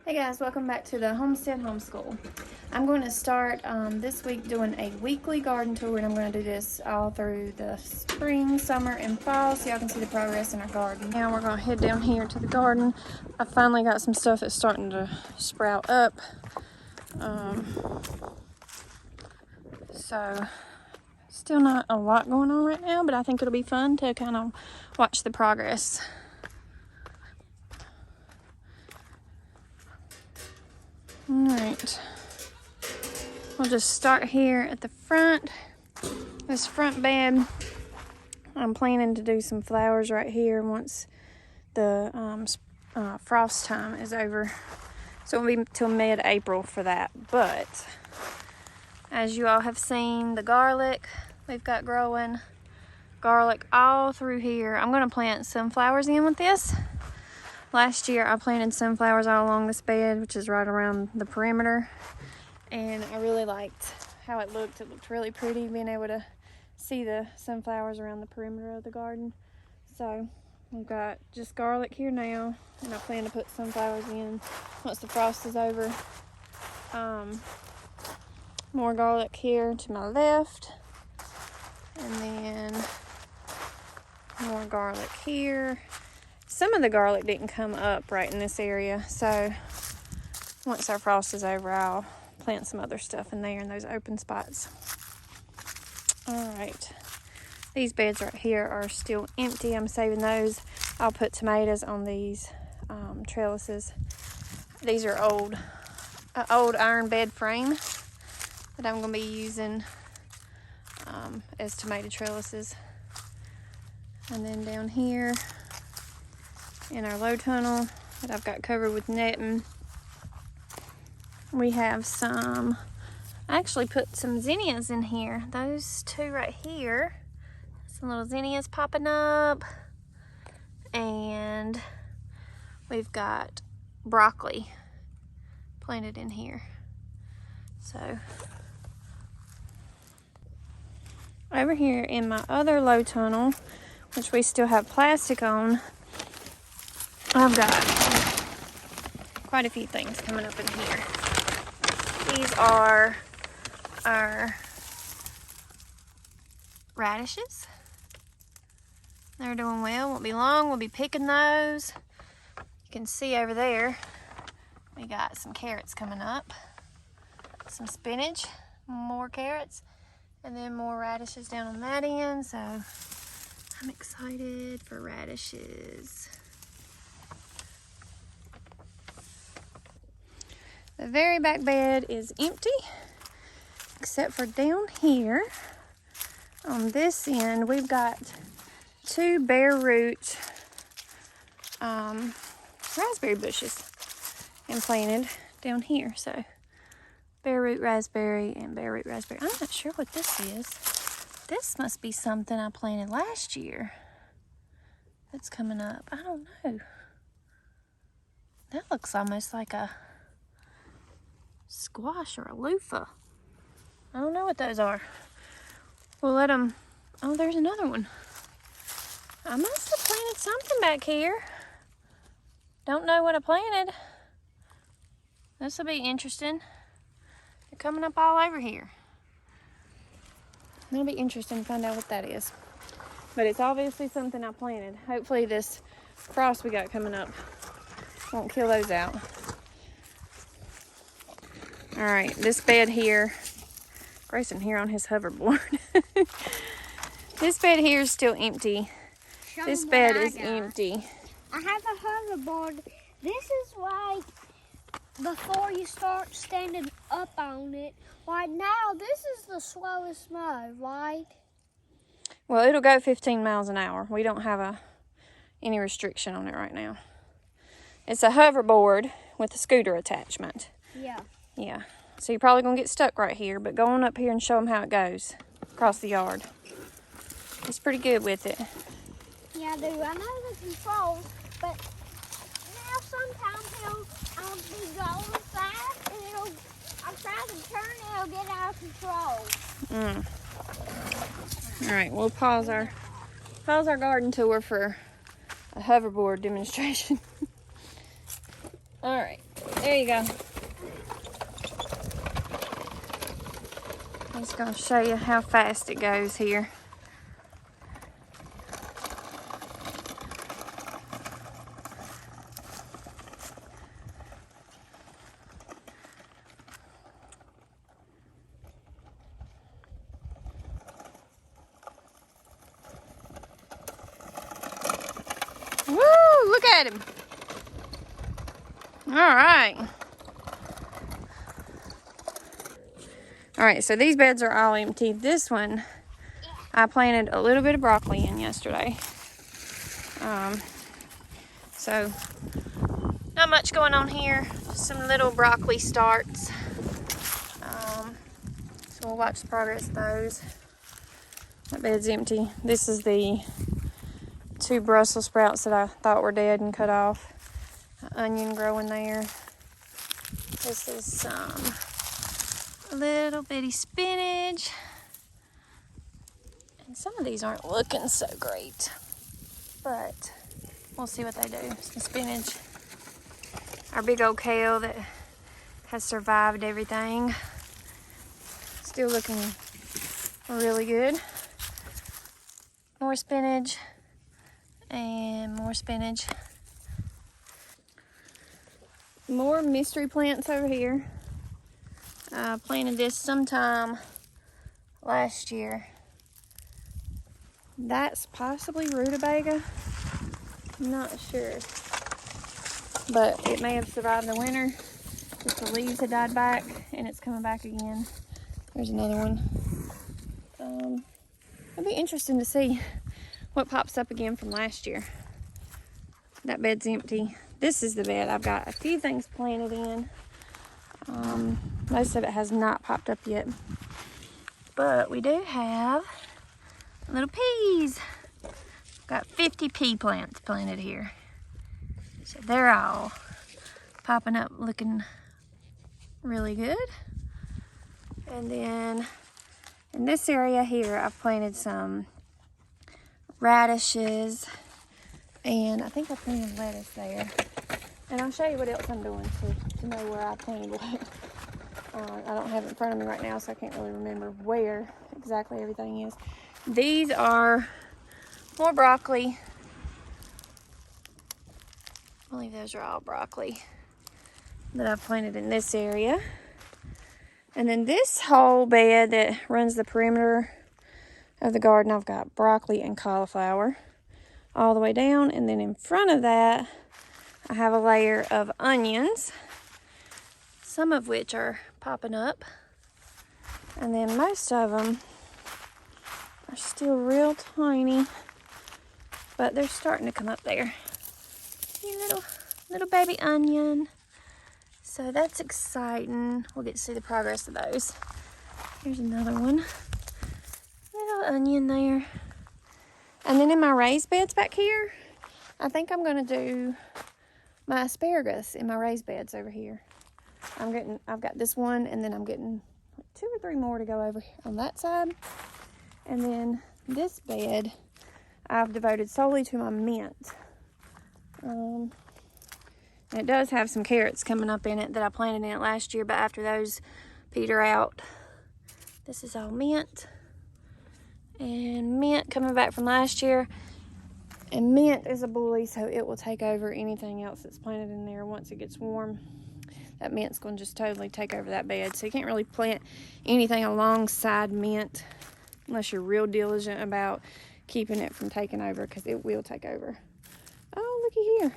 Hey guys, welcome back to the Homestead Homeschool. I'm going to start this week doing a weekly garden tour, and I'm going to do this all through the spring, summer, and fall so y'all can see the progress in our garden. Now we're going to head down here to the garden. I finally got some stuff that's starting to sprout up. So still not a lot going on right now, but I think it'll be fun to kind of watch the progress. Alright, we'll just start here at the front. This front bed, I'm planning to do some flowers right here once the frost time is over. So it'll be till mid-April for that. But as you all have seen, the garlic we've got growing. Garlic all through here. I'm going to plant sunflowers in with this. Last year I planted sunflowers all along this bed, which is right around the perimeter, and I really liked how it looked. It looked really pretty being able to see the sunflowers around the perimeter of the garden. So we've got just garlic here now, and I plan to put sunflowers in once the frost is over. More garlic here to my left, and then more garlic here. Some of the garlic didn't come up right in this area, so once our frost is over, I'll plant some other stuff in there in those open spots. All right, these beds right here are still empty. I'm saving those. I'll put tomatoes on these trellises. These are old iron bed frame that I'm going to be using as tomato trellises. And then down here in our low tunnel that I've got covered with netting, we have some, I actually put some zinnias in here. Those two right here, some little zinnias popping up, and we've got broccoli planted in here. So over here in my other low tunnel, which we still have plastic on, I've got quite a few things coming up in here. These are our radishes. They're doing well. Won't be long. We'll be picking those. You can see over there, we got some carrots coming up, some spinach, more carrots, and then more radishes down on that end. So I'm excited for radishes. The very back bed is empty, except for down here. On this end, we've got two bare root raspberry bushes implanted down here. So bare root raspberry and bare root raspberry. I'm not sure what this is. This must be something I planted last year that's coming up. I don't know. That looks almost like a squash or a loofah. I don't know what those are. We'll let them. Oh, there's another one. I must have planted something back here. Don't know what I planted. This will be interesting. They're coming up all over here. It'll be interesting to find out what that is. But it's obviously something I planted. Hopefully this frost we got coming up won't kill those out. All right, this bed here, Grayson here on his hoverboard. This bed here is still empty. This bed is empty. I have a hoverboard. This is like before you start standing up on it. Right now, this is the slowest mode, right? Well, it'll go 15 miles an hour. We don't have any restriction on it right now. It's a hoverboard with a scooter attachment. Yeah. Yeah, so you're probably going to get stuck right here, but go on up here and show them how it goes across the yard. It's pretty good with it. Yeah, I do. I know the controls, but now sometimes I'll be going fast, and I'll try to turn and it'll get out of control. All right, we'll pause our garden tour for a hoverboard demonstration. All right, There you go. I'm just going to show you how fast it goes here. Woo! Look at him. All right. All right, so these beds are all empty. This one, I planted a little bit of broccoli in yesterday. So not much going on here. Just some little broccoli starts. So we'll watch the progress of those. That bed's empty. This is the 2 Brussels sprouts that I thought were dead and cut off. An onion growing there. This is some little bitty spinach. And some of these aren't looking so great, but we'll see what they do. Some spinach. Our big old kale that has survived everything. Still looking really good. More spinach and more spinach. More mystery plants over here. I planted this sometime last year. That's possibly rutabaga. I'm not sure. But it may have survived the winter. Just the leaves had died back and it's coming back again. There's another one. It'll be interesting to see what pops up again from last year. That bed's empty. This is the bed. I've got a few things planted in. Most of it has not popped up yet. But we do have little peas. Got 50 pea plants planted here. So they're all popping up looking really good. And then in this area here, I've planted some radishes. And I think I planted lettuce there. And I'll show you what else I'm doing to know where I planted what. I don't have it in front of me right now, so I can't really remember where exactly everything is. These are more broccoli. I believe those are all broccoli that I've planted in this area. And then this whole bed that runs the perimeter of the garden, I've got broccoli and cauliflower all the way down. And then in front of that, I have a layer of onions, some of which are popping up. And then most of them are still real tiny, but they're starting to come up there. You little baby onion. So that's exciting. We'll get to see the progress of those. Here's another one. Little onion there. And then in my raised beds back here, I think I'm gonna do my asparagus in my raised beds over here. I've got this one, and then I'm getting 2 or 3 more to go over here on that side. And then this bed, I've devoted solely to my mint. And it does have some carrots coming up in it that I planted in it last year, but after those peter out, this is all mint. And mint coming back from last year. And mint is a bully, so it will take over anything else that's planted in there once it gets warm. That mint's going to just totally take over that bed. So you can't really plant anything alongside mint unless you're real diligent about keeping it from taking over, because it will take over. Oh, looky here.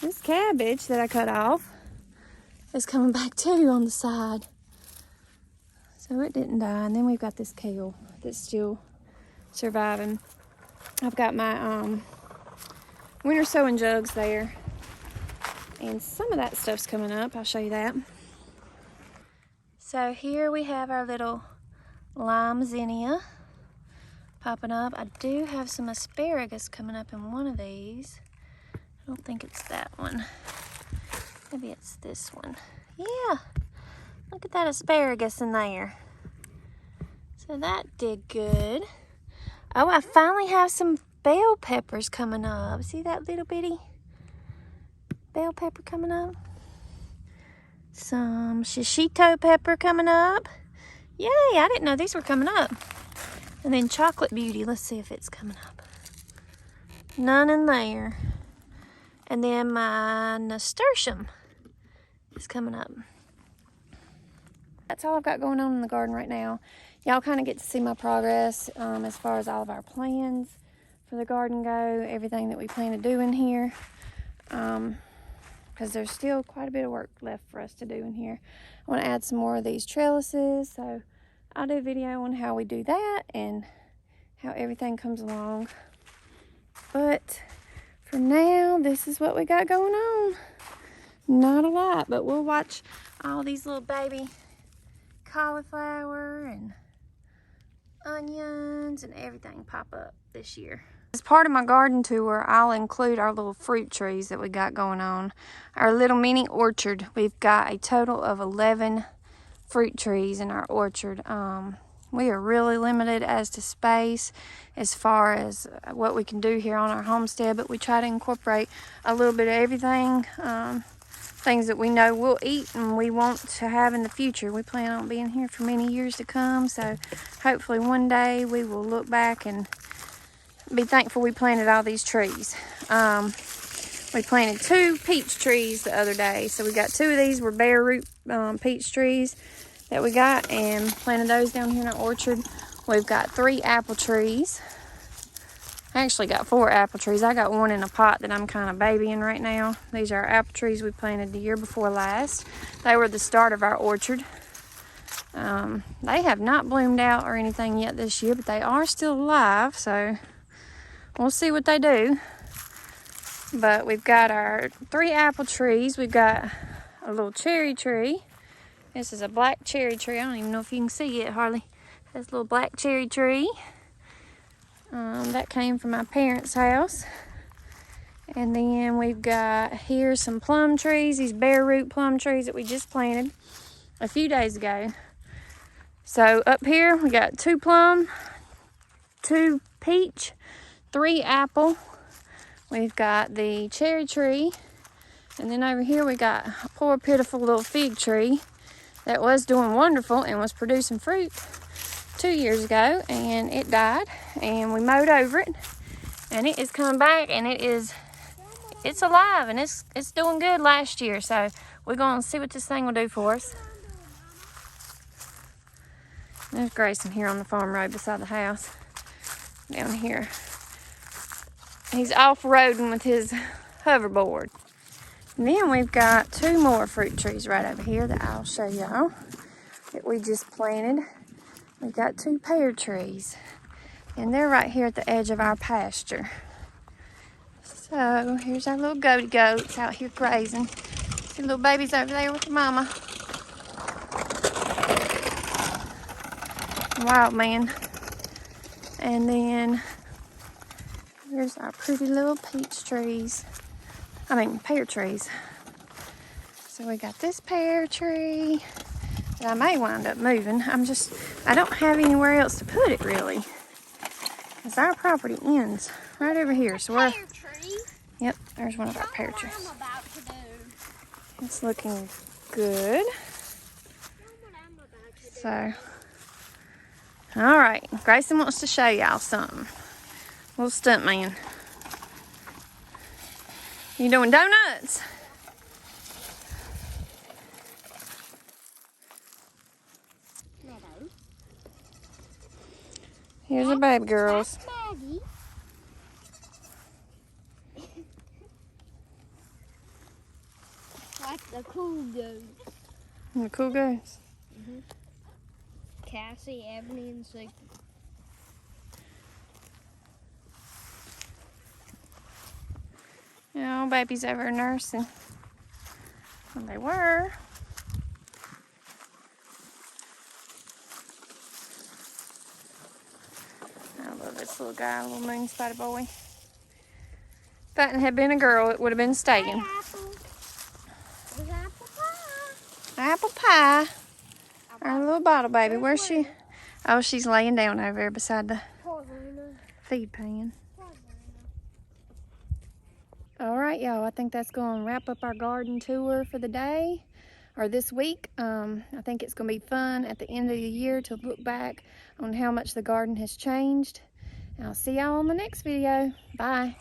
This cabbage that I cut off is coming back too on the side. So it didn't die. And then we've got this kale that's still surviving. I've got my winter sowing jugs there. And some of that stuff's coming up. I'll show you that. So here we have our little lime zinnia popping up. I do have some asparagus coming up in one of these. I don't think it's that one. Maybe it's this one. Yeah, look at that asparagus in there. So that did good. Oh, I finally have some bell peppers coming up. See that little bitty bell pepper coming up? Some shishito pepper coming up. Yay, I didn't know these were coming up. And then chocolate beauty. Let's see if it's coming up. None in there. And then my nasturtium is coming up. That's all I've got going on in the garden right now. Y'all kind of get to see my progress as far as all of our plans for the garden go, everything that we plan to do in here. Because there's still quite a bit of work left for us to do in here. I want to add some more of these trellises, so I'll do a video on how we do that and how everything comes along. But for now, this is what we got going on. Not a lot, but we'll watch all these little baby cauliflower and onions and everything pop up this year. As part of my garden tour, I'll include our little fruit trees that we got going on. Our little mini orchard. We've got a total of 11 fruit trees in our orchard. We are really limited as to space as far as what we can do here on our homestead, but we try to incorporate a little bit of everything. Things that we know we'll eat and we want to have in the future. We plan on being here for many years to come, so hopefully one day we will look back and be thankful we planted all these trees. We planted 2 peach trees the other day, so we got 2 of these were bare root peach trees that we got and planted those down here in our orchard. We've got 3 apple trees. I actually got 4 apple trees. I got one in a pot that I'm kind of babying right now. These are our apple trees we planted the year before last. They were the start of our orchard. They have not bloomed out or anything yet this year, but they are still alive, so we'll see what they do. But we've got our 3 apple trees. We've got a little cherry tree. This is a black cherry tree. I don't even know if you can see it hardly. This little black cherry tree. That came from my parents' house. And then we've got here some plum trees, these bare root plum trees that we just planted a few days ago. So up here we got 2 plum, 2 peach, 3 apple. We've got the cherry tree. And then over here we got a poor pitiful little fig tree that was doing wonderful and was producing fruit 2 years ago, and it died, and we mowed over it, and it is coming back, and it's alive, and it's doing good last year. So we're gonna see what this thing will do for us. There's Grayson here on the farm road beside the house. Down here, he's off-roading with his hoverboard. And then we've got 2 more fruit trees right over here that I'll show y'all that we just planted. We've got 2 pear trees, and they're right here at the edge of our pasture. So here's our little goats out here grazing. See little babies over there with the mama. Wild man. And then here's our pretty little peach trees. Pear trees. So we got this pear tree that I may wind up moving. I don't have anywhere else to put it really. Because our property ends right over here. So we're, pear tree. Yep, there's one of our pear trees. What I'm about to do. It's looking good. What I'm about to do. So, all right, Grayson wants to show y'all something. Little stunt man. You doing donuts? Here's the baby girls. That's Maggie. Like the cool goats. And the cool goats. Cassie, Ebony, and Siggy. Oh, baby's over nursing. Well, they were. I love this little guy, little moon spotted boy. If that had been a girl, it would have been staying. Hey, Apple. There's apple pie. Apple pie. Our little bottle baby. Where's she? Oh, she's laying down over there beside the feed pan. All right, y'all. I think that's going to wrap up our garden tour for the day. or this week. I think it's going to be fun at the end of the year to look back on how much the garden has changed. I'll see y'all on the next video. Bye.